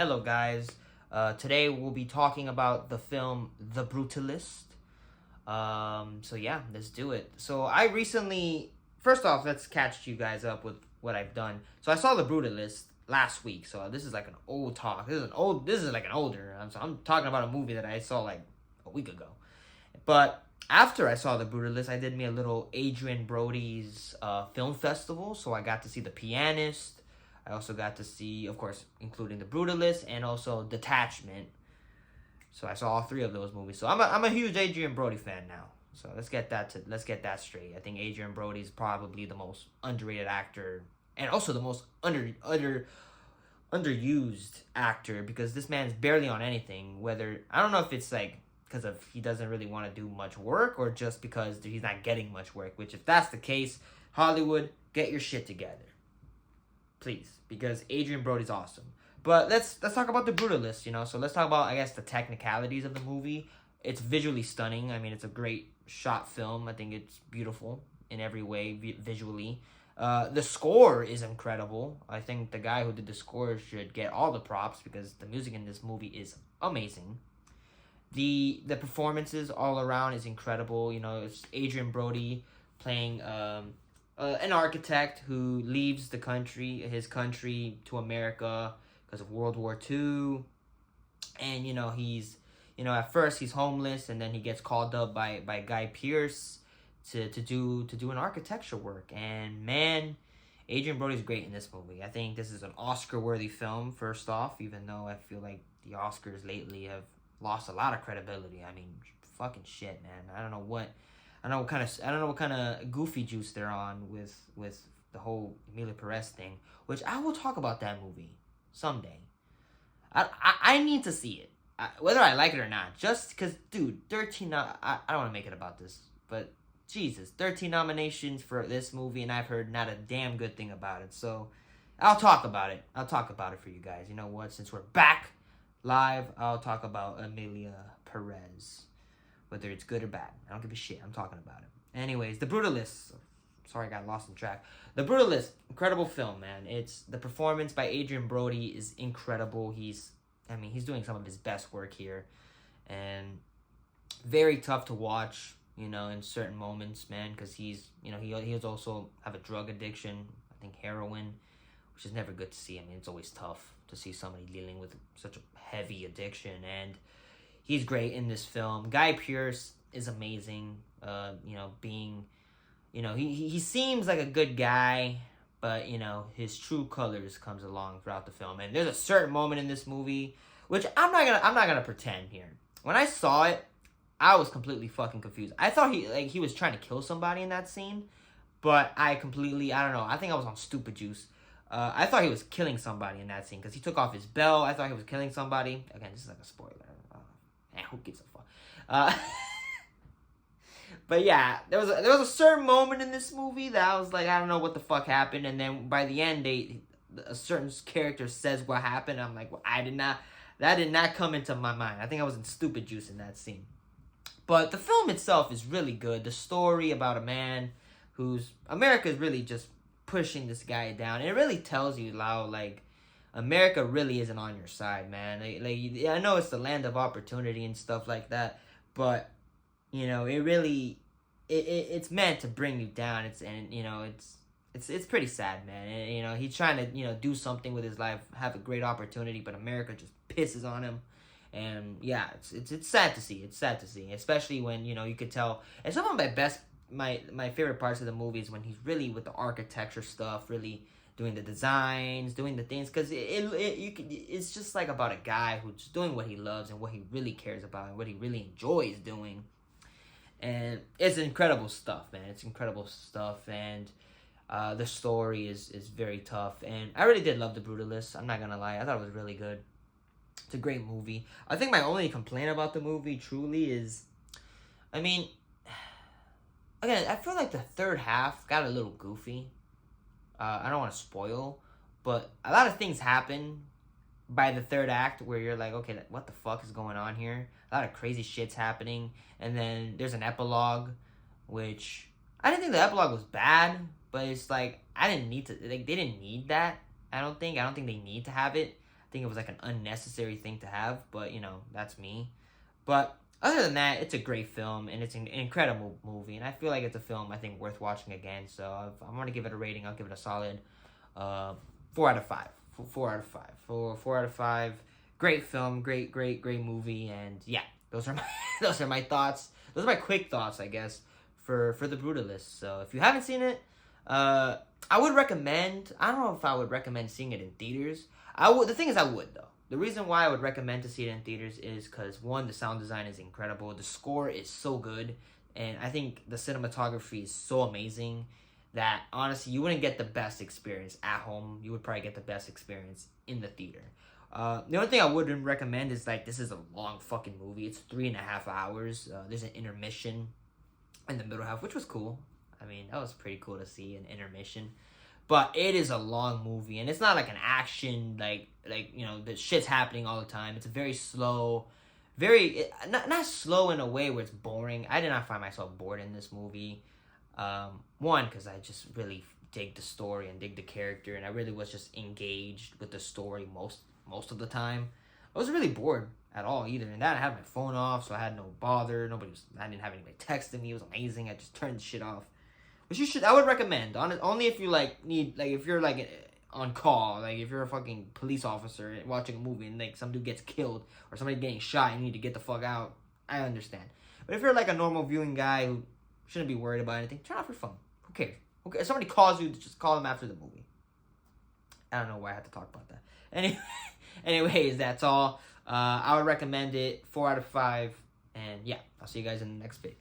Hello, guys. Today we'll be talking about the film The Brutalist. So yeah, let's do it. So I recently, first off, let's catch you guys up with what I've done. So I saw The Brutalist last week. So this is like an old talk. This is like an older. I'm talking about a movie that I saw like a week ago. But after I saw The Brutalist, I did me a little Adrian Brody's film festival. So I got to see The Pianist. I also got to see, of course, including The Brutalist and also Detachment. So I saw all three of those movies. So I'm a huge Adrian Brody fan now. So let's get that straight. I think Adrian Brody is probably the most underrated actor and also the most underused actor because this man's barely on anything. Whether I don't know if it's like because of he doesn't really want to do much work or just because he's not getting much work. Which if that's the case, Hollywood, get your shit together, please, because Adrian Brody's awesome. But let's talk about The Brutalist, So let's talk about, I guess, the technicalities of the movie. It's visually stunning. I mean, it's a great shot film. I think it's beautiful in every way visually. The score is incredible. I think the guy who did the score should get all the props because the music in this movie is amazing. The performances all around is incredible. It's Adrian Brody playing an architect who leaves his country to America because of World War II. And, he's, at first he's homeless and then he gets called up by Guy Pearce to do an architecture work. And man, Adrian Brody's great in this movie. I think this is an Oscar-worthy film, first off, even though I feel like the Oscars lately have lost a lot of credibility. I mean, fucking shit, man. I don't know what kind of goofy juice they're on with the whole Emilia Perez thing, which I will talk about that movie someday. I need to see it, whether I like it or not. Just because, dude, 13. I don't want to make it about this, but Jesus, 13 nominations for this movie, and I've heard not a damn good thing about it. So I'll talk about it. I'll talk about it for you guys. You know what? Since we're back live, I'll talk about Emilia Perez. Whether it's good or bad. I don't give a shit. I'm talking about it. Anyways, The Brutalist. Sorry, I got lost in track. The Brutalist. Incredible film, man. It's the performance by Adrian Brody is incredible. He's doing some of his best work here. And very tough to watch, in certain moments, man. Because he also have a drug addiction. I think heroin. Which is never good to see. I mean, it's always tough to see somebody dealing with such a heavy addiction. And he's great in this film. Guy Pearce is amazing. He seems like a good guy, but his true colors comes along throughout the film. And there's a certain moment in this movie, which I'm not gonna pretend here. When I saw it, I was completely fucking confused. I thought he was trying to kill somebody in that scene, but I don't know. I think I was on stupid juice. I thought he was killing somebody in that scene because he took off his belt. I thought he was killing somebody. Again, this is like a spoiler. Who gives a fuck? But yeah, there was a certain moment in this movie that I was like, I don't know what the fuck happened, and then by the end, a certain character says what happened. I'm like, well, that did not come into my mind. I think I was in stupid juice in that scene. But the film itself is really good. The story about a man who's America is really just pushing this guy down. And it really tells you how America really isn't on your side, man. I know it's the land of opportunity and stuff like that, but it really it's meant to bring you down. It's pretty sad, man. And, he's trying to do something with his life, have a great opportunity, but America just pisses on him. And yeah, it's sad to see. It's sad to see, especially when you could tell. And some of my favorite parts of the movie is when he's really with the architecture stuff, really doing the designs, doing the things, because it's just like about a guy who's doing what he loves and what he really cares about and what he really enjoys doing. And it's incredible stuff, man. It's incredible stuff, and the story is very tough. And I really did love The Brutalist. I'm not gonna lie. I thought it was really good. It's a great movie. I think my only complaint about the movie truly is, again, I feel like the third half got a little goofy. I don't want to spoil, but a lot of things happen by the third act where you're like, okay, what the fuck is going on here? A lot of crazy shit's happening. And then there's an epilogue, which I didn't think the epilogue was bad, but it's like, I didn't need to, they didn't need that. I don't think they need to have it. think it was like an unnecessary thing to have, but you know, that's me. But other than that, it's a great film and it's an incredible movie, and I feel like it's a film I think worth watching again. So if I'm gonna give it a rating, I'll give it a solid 4 out of 5. 4 out of 5. 4 out of 5. Great film, great movie, and yeah, those are my those are my thoughts. Those are my quick thoughts, I guess, for the Brutalist. So if you haven't seen it, I would recommend. I don't know if I would recommend seeing it in theaters. I would. The thing is, I would though. The reason why I would recommend to see it in theaters is because one, the sound design is incredible. The score is so good, and I think the cinematography is so amazing that honestly, you wouldn't get the best experience at home. You would probably get the best experience in the theater. The only thing I wouldn't recommend is like this is a long fucking movie. It's 3.5 hours. There's an intermission in the middle half, which was cool. I mean, that was pretty cool to see an intermission. But it is a long movie, and it's not like an action like you know the shit's happening all the time. It's a very slow, not slow in a way where it's boring. I did not find myself bored in this movie. One, because I just really dig the story and dig the character, and I really was just engaged with the story most of the time. I wasn't really bored at all either, and that I had my phone off, so I had no bother. I didn't have anybody texting me. It was amazing. I just turned the shit off. Which I would recommend. Only if you if you're like on call, like if you're a fucking police officer watching a movie and like some dude gets killed or somebody getting shot and you need to get the fuck out, I understand. But if you're like a normal viewing guy who shouldn't be worried about anything, turn off your phone. Who cares? Okay, if somebody calls you, just call them after the movie. I don't know why I had to talk about that. Anyways, that's all. I would recommend it. 4 out of 5. And yeah, I'll see you guys in the next video.